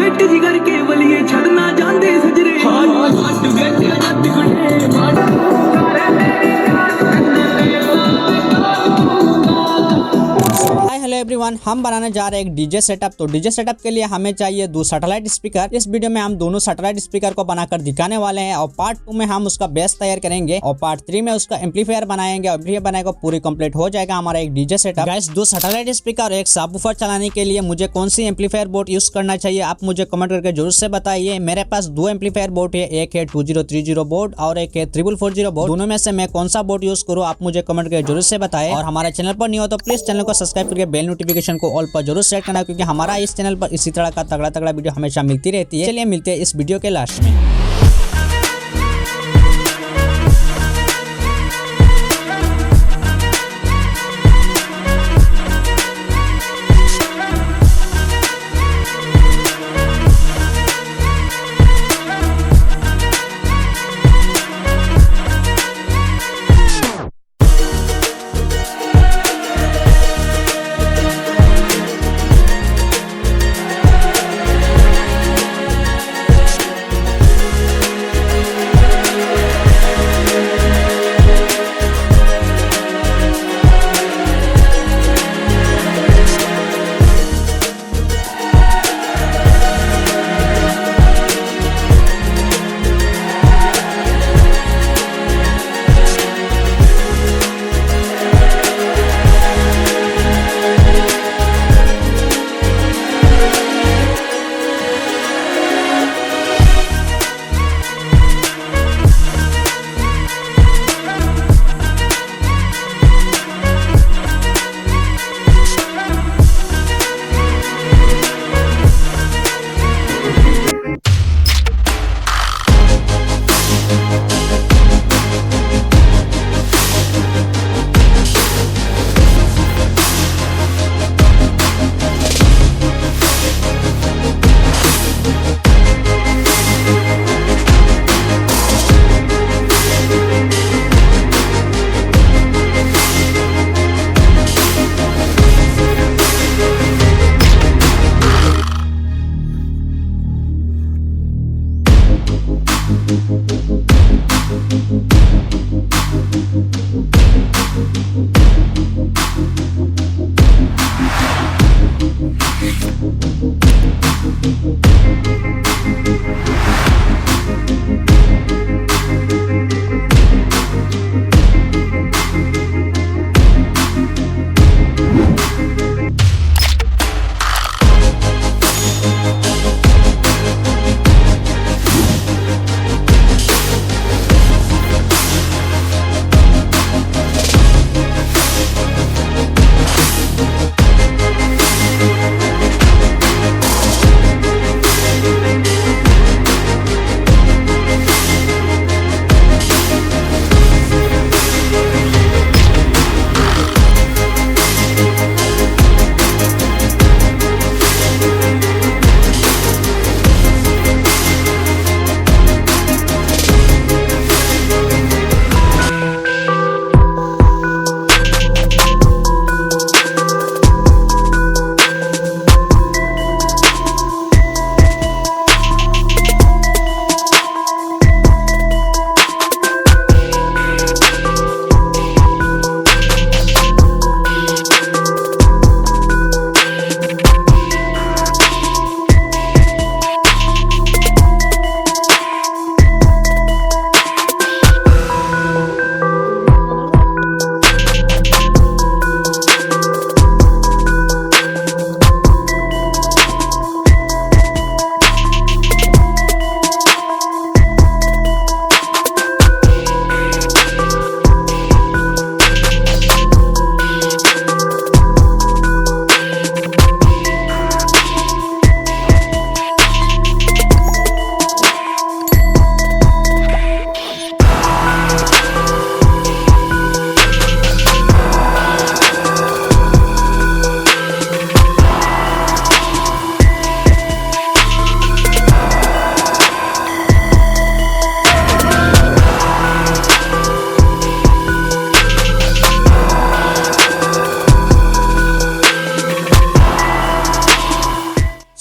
Wait जी करके बलिए छड़ना जानते सजरे hello everyone, हम बनाने जा रहे हैं एक डीजे सेटअप। तो डीजे सेटअप के लिए हमें चाहिए 2 सैटेलाइट स्पीकर। इस वीडियो में हम दोनों सैटेलाइट स्पीकर को बनाकर दिखाने वाले हैं और पार्ट 2 में हम उसका बेस तैयार करेंगे और पार्ट 3 में उसका एम्पलीफायर बनाएंगे और एम्पलीफायर बनाएगा पूरी कंप्लीट हो जाएगा हमारा एक DJ setup. Guys, 2 satellite speaker और एक सबवूफर चलाने के लिए मुझे कौन सी एम्पलीफायर बोर्ड यूज करना चाहिए आप मुझे कमेंट करके जरूर से बताइए। मेरे पास 2 एम्पलीफायर बोर्ड है, एक है 2030 बोर्ड और एक है 3440 बोर्ड। दोनों में से मैं कौन सा बोर्ड यूज करूँ आप मुझे कमेंट करके जरूर से बताएं। और हमारे चैनल पर नहीं हो तो प्लीज चैनल को सब्सक्राइब करके बेल नोटिफिकेशन को ऑल पर जरूर सेट करना, क्योंकि हमारा इस चैनल पर इसी तरह का तगड़ा वीडियो हमेशा मिलती रहती है। चलिए मिलते हैं इस वीडियो के लास्ट में।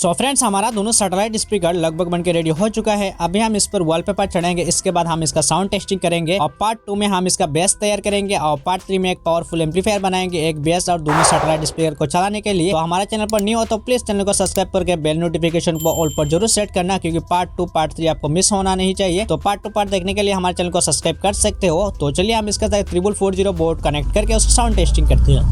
सो फ्रेंड्स हमारा दोनों सैटेलाइट स्पीकर लगभग बनके रेडी हो चुका है। अभी हम इस पर वॉलपेपर चढ़ाएंगे, इसके बाद हम इसका साउंड टेस्टिंग करेंगे और पार्ट 2 में हम इसका बेस तैयार करेंगे और पार्ट 3 में एक पावरफुल एम्पलीफायर बनाएंगे, एक बेस और दोनों सैटेलाइट स्पीकर को चलाने के लिए। तो हमारे चैनल पर न्यू हो तो प्लीज चैनल को सब्सक्राइब करके बेल नोटिफिकेशन को ऑल पर जरूर सेट करना, क्योंकि पार्ट 2 पार्ट 3 आपको मिस होना नहीं चाहिए। तो पार्ट 2 पार्ट देखने के लिए हमारे चैनल को सब्सक्राइब कर सकते हो। तो चलिए हम इसके साथ 3440 बोर्ड कनेक्ट करके उसका साउंड टेस्टिंग करते हैं।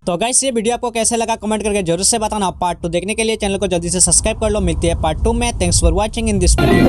तो गाइस ये वीडियो आपको कैसे लगा कमेंट करके जरूर से बताना। पार्ट 2 देखने के लिए चैनल को जल्दी से सब्सक्राइब कर लो। मिलती है पार्ट 2 में। Thanks for watching in this video.